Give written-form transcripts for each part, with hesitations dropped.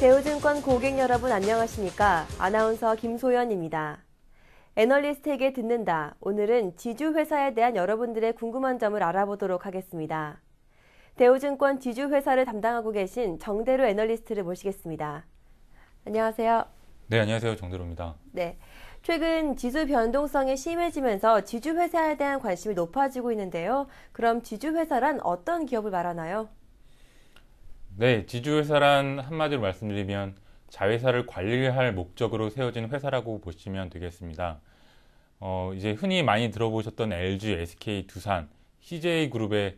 대우증권 고객 여러분 안녕하십니까? 아나운서 김소연입니다. 애널리스트에게 듣는다. 오늘은 지주회사에 대한 여러분들의 궁금한 점을 알아보도록 하겠습니다. 대우증권 지주회사를 담당하고 계신 정대로 애널리스트를 모시겠습니다. 안녕하세요. 네, 안녕하세요. 정대로입니다. 네, 최근 지수 변동성이 심해지면서 지주회사에 대한 관심이 높아지고 있는데요. 그럼 지주회사란 어떤 기업을 말하나요? 네, 지주회사란 한마디로 말씀드리면 자회사를 관리할 목적으로 세워진 회사라고 보시면 되겠습니다. 이제 흔히 많이 들어보셨던 LG, SK, 두산, CJ그룹의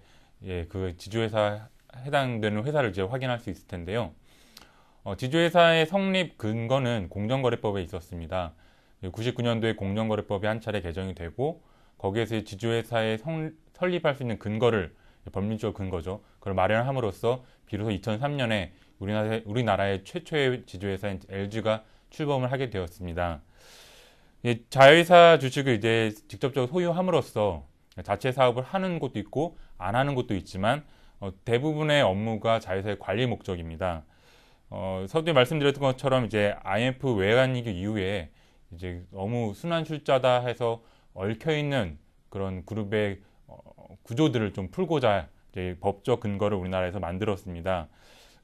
그 지주회사 해당되는 회사를 이제 확인할 수 있을 텐데요. 지주회사의 성립 근거는 공정거래법에 있었습니다. 99년도에 공정거래법이 한 차례 개정이 되고 거기에서 지주회사의 설립할 수 있는 근거를 법률적 근거죠. 그걸 마련함으로써 비로소 2003년에 우리나라의 최초의 지주회사인 LG가 출범을 하게 되었습니다. 자회사 주식을 이제 직접적으로 소유함으로써 자체 사업을 하는 곳도 있고 안 하는 곳도 있지만 대부분의 업무가 자회사의 관리 목적입니다. 서두에 말씀드렸던 것처럼 이제 IMF 외환위기 이후에 이제 너무 순환출자다 해서 얽혀있는 그런 그룹의 구조들을 좀 풀고자 이제 법적 근거를 우리나라에서 만들었습니다.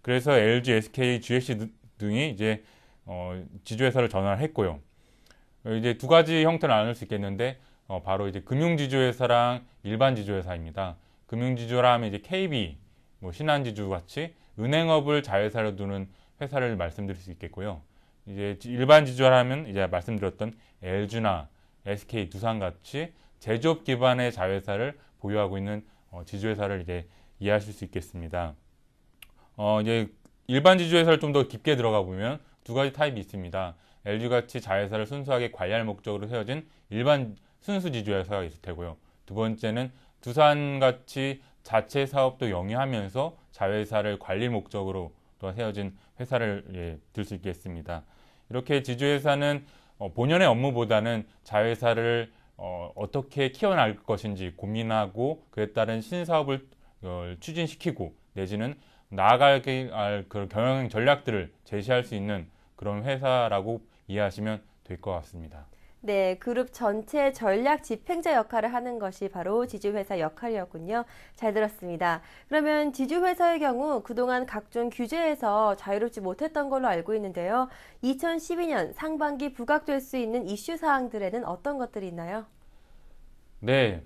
그래서 LG, SK, GSC 등이 이제 지주회사를 전환했고요. 이제 두 가지 형태를 나눌 수 있겠는데 바로 이제 금융지주회사랑 일반 지주회사입니다. 금융지주라 하면 이제 KB, 신한지주 같이 은행업을 자회사로 두는 회사를 말씀드릴 수 있겠고요. 이제 일반 지주라면 이제 말씀드렸던 LG나 SK, 두산 같이 제조업 기반의 자회사를 보유하고 있는 지주회사를 이제 이해하실 수 있겠습니다. 이제 일반 지주회사를 좀 더 깊게 들어가 보면 두 가지 타입이 있습니다. LG같이 자회사를 순수하게 관리할 목적으로 세워진 일반 순수 지주회사가 있을 테고요. 두 번째는 두산같이 자체 사업도 영위하면서 자회사를 관리 목적으로 또 세워진 회사를 들 수 있겠습니다. 이렇게 지주회사는 본연의 업무보다는 자회사를 어떻게 키워나갈 것인지 고민하고 그에 따른 신사업을 추진시키고 내지는 나아가게 할 그런 경영 전략들을 제시할 수 있는 그런 회사라고 이해하시면 될 것 같습니다. 네, 그룹 전체 전략 집행자 역할을 하는 것이 바로 지주회사 역할이었군요. 잘 들었습니다. 그러면 지주회사의 경우 그동안 각종 규제에서 자유롭지 못했던 걸로 알고 있는데요. 2012년 상반기 부각될 수 있는 이슈 사항들에는 어떤 것들이 있나요? 네,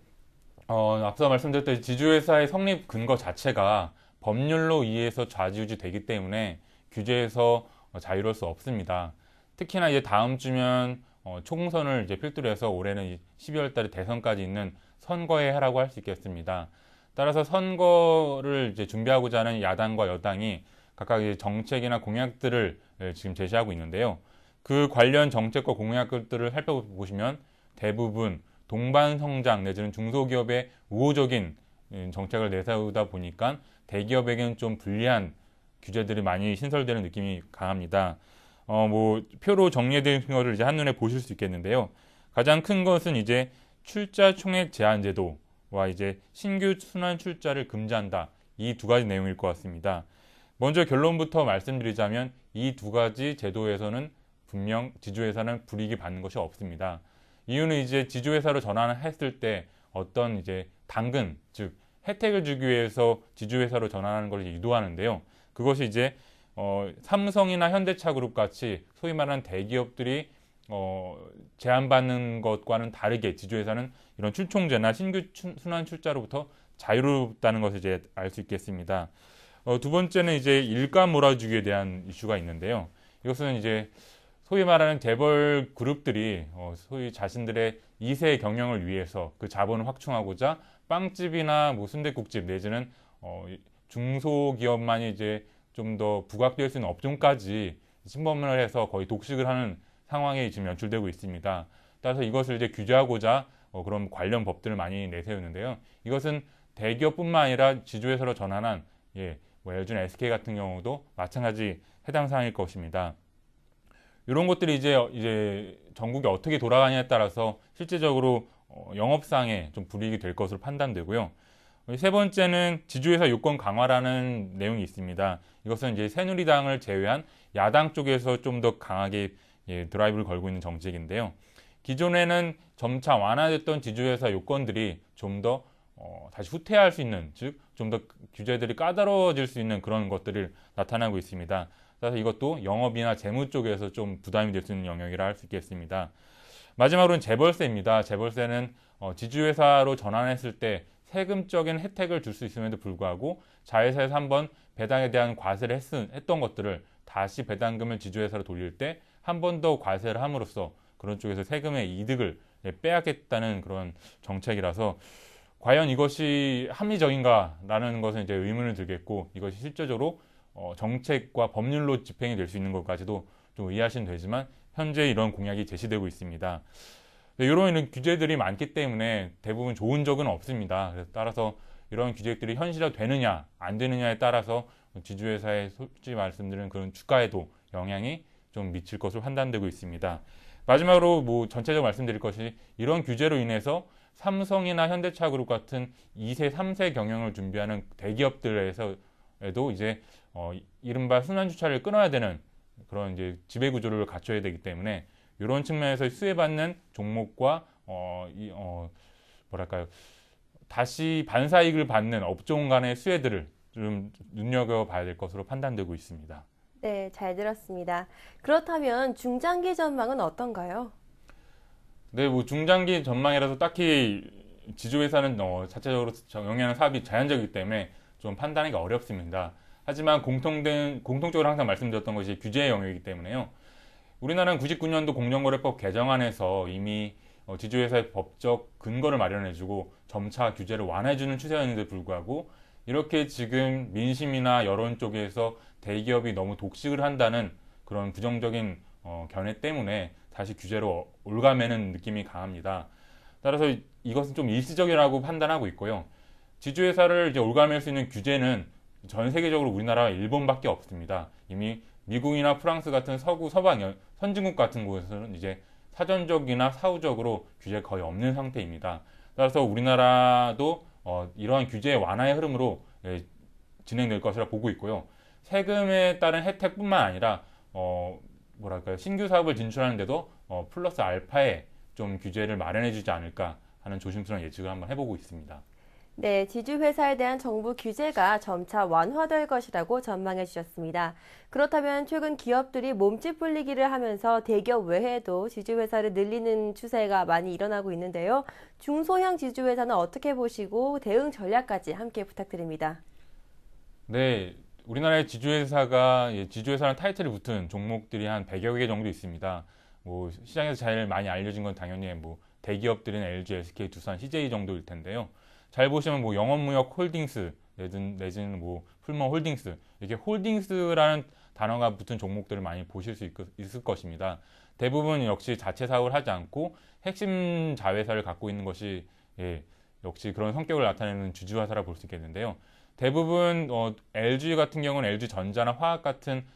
앞서 말씀드렸던 지주회사의 성립 근거 자체가 법률로 의해서 좌지우지 되기 때문에 규제에서 자유로울 수 없습니다. 특히나 이제 다음 주면 총선을 이제 필두로 해서 올해는 12월 달에 대선까지 있는 선거의 해라고 할 수 있겠습니다. 따라서 선거를 이제 준비하고자 하는 야당과 여당이 각각 이제 정책이나 공약들을 지금 제시하고 있는데요. 그 관련 정책과 공약들을 살펴보시면 대부분 동반 성장 내지는 중소기업의 우호적인 정책을 내세우다 보니까 대기업에게는 좀 불리한 규제들이 많이 신설되는 느낌이 강합니다. 표로 정리된 것을 이제 한눈에 보실 수 있겠는데요. 가장 큰 것은 이제 출자 총액 제한 제도와 이제 신규 순환 출자를 금지한다. 이 두 가지 내용일 것 같습니다. 먼저 결론부터 말씀드리자면 이 두 가지 제도에서는 분명 지주회사는 불이익이 받는 것이 없습니다. 이유는 이제 지주회사로 전환했을 때 어떤 이제 당근, 즉 혜택을 주기 위해서 지주회사로 전환하는 걸 유도하는데요. 그것이 이제 삼성이나 현대차그룹 같이 소위 말하는 대기업들이 제한받는 것과는 다르게 지주회사는 이런 출총제나 신규 순환 출자로부터 자유롭다는 것을 이제 알 수 있겠습니다. 두 번째는 이제 일감 몰아주기에 대한 이슈가 있는데요. 이것은 이제 소위 말하는 재벌 그룹들이 소위 자신들의 2세 경영을 위해서 그 자본을 확충하고자 빵집이나 순댓국집 내지는 중소기업만이 이제 좀 더 부각될 수 있는 업종까지 침범을 해서 거의 독식을 하는 상황이 지금 연출되고 있습니다. 따라서 이것을 이제 규제하고자 그런 관련 법들을 많이 내세우는데요. 이것은 대기업뿐만 아니라 지주회사로 전환한 LG나 SK 같은 경우도 마찬가지 해당 사항일 것입니다. 이런 것들이 이제 전국이 어떻게 돌아가냐에 따라서 실제적으로 영업상에 좀 불이익이 될 것으로 판단되고요. 세 번째는 지주회사 요건 강화라는 내용이 있습니다. 이것은 이제 새누리당을 제외한 야당 쪽에서 좀 더 강하게 드라이브를 걸고 있는 정책인데요. 기존에는 점차 완화됐던 지주회사 요건들이 좀 더 다시 후퇴할 수 있는, 즉 좀 더 규제들이 까다로워질 수 있는 그런 것들을 나타나고 있습니다. 따라서 이것도 영업이나 재무 쪽에서 좀 부담이 될 수 있는 영역이라 할 수 있겠습니다. 마지막으로는 재벌세입니다. 재벌세는 지주회사로 전환했을 때 세금적인 혜택을 줄 수 있음에도 불구하고 자회사에서 한번 배당에 대한 과세를 했던 것들을 다시 배당금을 지주회사로 돌릴 때 한 번 더 과세를 함으로써 그런 쪽에서 세금의 이득을 빼앗겠다는 그런 정책이라서 과연 이것이 합리적인가라는 것은 이제 의문을 들겠고, 이것이 실제적으로 정책과 법률로 집행이 될 수 있는 것까지도 좀 의아시는 되지만 현재 이런 공약이 제시되고 있습니다. 이런 규제들이 많기 때문에 대부분 좋은 적은 없습니다. 따라서 이런 규제들이 현실화되느냐 안 되느냐에 따라서 지주회사의 솔직히 말씀드리는 그런 주가에도 영향이 좀 미칠 것으로 판단되고 있습니다. 마지막으로 전체적으로 말씀드릴 것이, 이런 규제로 인해서 삼성이나 현대차그룹 같은 2세, 3세 경영을 준비하는 대기업들에서도 이제 이른바 순환주차를 끊어야 되는 그런 이제 지배구조를 갖춰야 되기 때문에 이런 측면에서 수혜받는 종목과 뭐랄까요, 다시 반사이익을 받는 업종 간의 수혜들을 좀 눈여겨봐야 될 것으로 판단되고 있습니다. 네, 잘 들었습니다. 그렇다면 중장기 전망은 어떤가요? 네, 중장기 전망이라서 딱히 지주회사는 자체적으로 영위하는 사업이 제한적이기 때문에 좀 판단하기가 어렵습니다. 하지만 공통적으로 항상 말씀드렸던 것이 규제의 영역이기 때문에요. 우리나라는 99년도 공정거래법 개정안에서 이미 지주회사의 법적 근거를 마련해주고 점차 규제를 완화해주는 추세였는데 불구하고, 이렇게 지금 민심이나 여론 쪽에서 대기업이 너무 독식을 한다는 그런 부정적인 견해 때문에 다시 규제로 올가매는 느낌이 강합니다. 따라서 이것은 좀 일시적이라고 판단하고 있고요. 지주회사를 이제 올가맬 수 있는 규제는 전 세계적으로 우리나라 일본밖에 없습니다. 이미 미국이나 프랑스 같은 서방 선진국 같은 곳에서는 이제 사전적이나 사후적으로 규제가 거의 없는 상태입니다. 따라서 우리나라도 이러한 규제 완화의 흐름으로 진행될 것이라 보고 있고요. 세금에 따른 혜택뿐만 아니라 뭐랄까요, 신규 사업을 진출하는데도 플러스 알파의 좀 규제를 마련해주지 않을까 하는 조심스러운 예측을 한번 해보고 있습니다. 네, 지주회사에 대한 정부 규제가 점차 완화될 것이라고 전망해 주셨습니다. 그렇다면 최근 기업들이 몸집 불리기를 하면서 대기업 외에도 지주회사를 늘리는 추세가 많이 일어나고 있는데요. 중소형 지주회사는 어떻게 보시고 대응 전략까지 함께 부탁드립니다. 네, 우리나라의 지주회사라는 타이틀이 붙은 종목들이 한 100여 개 정도 있습니다. 시장에서 제일 많이 알려진 건 당연히 대기업들인 LG, SK, 두산, CJ 정도일 텐데요. 잘 보시면 영업무역 홀딩스 내지는 풀머 홀딩스, 이렇게 홀딩스라는 단어가 붙은 종목들을 많이 보실 수 있을 것입니다. 대부분 역시 자체 사업을 하지 않고 핵심 자회사를 갖고 있는 것이 역시 그런 성격을 나타내는 주주회사라 볼 수 있겠는데요. 대부분 LG 같은 경우는 LG전자나 화학 같은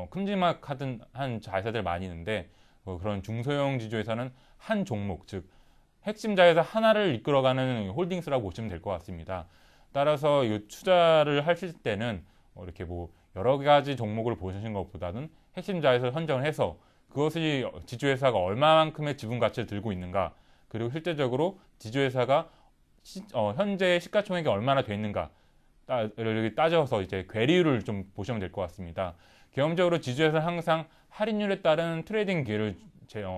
큼지막한 자회사들 많이 있는데, 그런 중소형 지주회사는 한 종목, 즉 핵심 자회사 하나를 이끌어가는 홀딩스라고 보시면 될 것 같습니다. 따라서 이 투자를 하실 때는 이렇게 여러 가지 종목을 보시는 것보다는 핵심 자회사를 선정을 해서 그것이 지주회사가 얼마만큼의 지분 가치를 들고 있는가, 그리고 실제적으로 지주회사가 현재 시가총액이 얼마나 돼 있는가 를 따져서 이제 괴리율을 좀 보시면 될 것 같습니다. 경험적으로 지주회사는 항상 할인율에 따른 트레이딩 기회를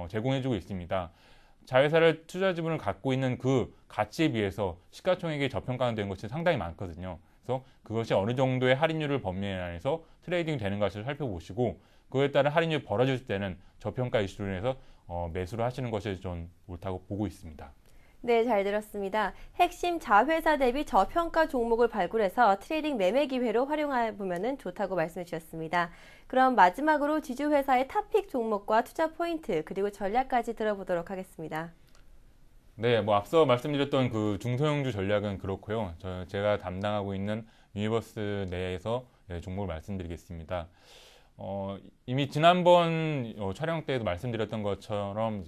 제공해주고 있습니다. 자회사를 투자 지분을 갖고 있는 그 가치에 비해서 시가총액이 저평가된 것이 상당히 많거든요. 그래서 그것이 어느 정도의 할인율을 범위 안에서 트레이딩 되는 것을 살펴보시고, 그에 따른 할인율이 벌어질 때는 저평가 이슈로 인해서 매수를 하시는 것이 좀 옳다고 보고 있습니다. 네, 잘 들었습니다. 핵심 자회사 대비 저평가 종목을 발굴해서 트레이딩 매매 기회로 활용해보면 좋다고 말씀해 주셨습니다. 그럼 마지막으로 지주회사의 탑픽 종목과 투자 포인트 그리고 전략까지 들어보도록 하겠습니다. 네, 앞서 말씀드렸던 그 중소형주 전략은 그렇고요. 제가 담당하고 있는 유니버스 내에서 종목을 말씀드리겠습니다. 이미 지난번 촬영 때에도 말씀드렸던 것처럼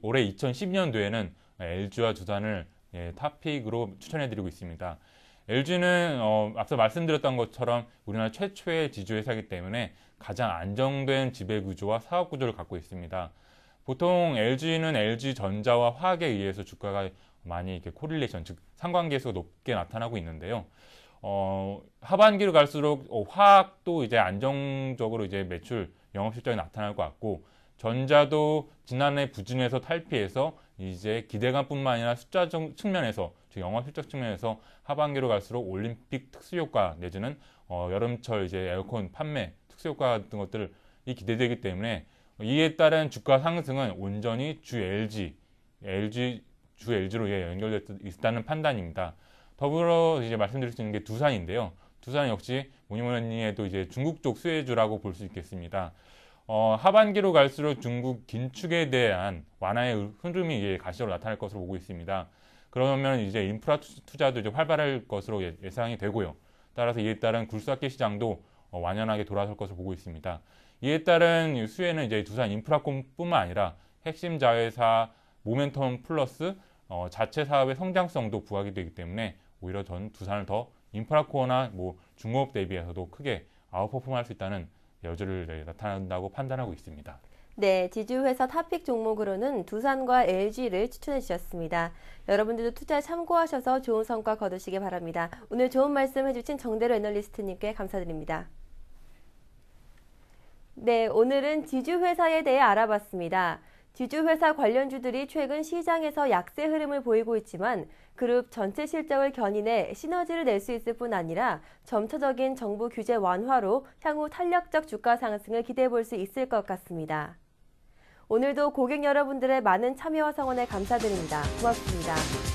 올해 2012년도에는 LG와 두산을 탑픽으로 추천해드리고 있습니다. LG는 앞서 말씀드렸던 것처럼 우리나라 최초의 지주회사이기 때문에 가장 안정된 지배구조와 사업구조를 갖고 있습니다. 보통 LG는 LG전자와 화학에 의해서 주가가 많이 이렇게 코릴레이션, 즉 상관계수가 높게 나타나고 있는데요. 하반기로 갈수록 화학도 이제 안정적으로 이제 매출, 영업실적이 나타날 것 같고, 전자도 지난해 부진에서 탈피해서 이제 기대감뿐만 아니라 숫자 측면에서, 즉 영업실적 측면에서 하반기로 갈수록 올림픽 특수효과 내지는 여름철 이제 에어컨 판매 특수효과 같은 것들이 기대되기 때문에 이에 따른 주가 상승은 온전히 주 LG로 연결되어 있다는 판단입니다. 더불어 이제 말씀드릴 수 있는 게 두산인데요. 두산 역시 뭐니 해도 이제 중국 쪽 수혜주라고 볼 수 있겠습니다. 하반기로 갈수록 중국 긴축에 대한 완화의 흐름이 이제 가시적으로 나타날 것으로 보고 있습니다. 그러면 이제 인프라 투자도 이제 활발할 것으로 예상이 되고요. 따라서 이에 따른 굴삭기 시장도 완연하게 돌아설 것으로 보고 있습니다. 이에 따른 수혜는 이제 두산 인프라콘뿐만 아니라 핵심 자회사 모멘텀 플러스 자체 사업의 성장성도 부각이 되기 때문에 오히려 전 두산을 더 인프라코어나 뭐 중공업 대비해서도 크게 아웃퍼폼할 수 있다는 여지를 나타난다고 판단하고 있습니다. 네, 지주회사 탑픽 종목으로는 두산과 LG를 추천해 주셨습니다. 여러분들도 투자에 참고하셔서 좋은 성과 거두시기 바랍니다. 오늘 좋은 말씀 해주신 정대로 애널리스트님께 감사드립니다. 네, 오늘은 지주회사에 대해 알아봤습니다. 지주회사 관련주들이 최근 시장에서 약세 흐름을 보이고 있지만 그룹 전체 실적을 견인해 시너지를 낼 수 있을 뿐 아니라 점차적인 정부 규제 완화로 향후 탄력적 주가 상승을 기대해 볼 수 있을 것 같습니다. 오늘도 고객 여러분들의 많은 참여와 성원에 감사드립니다. 고맙습니다.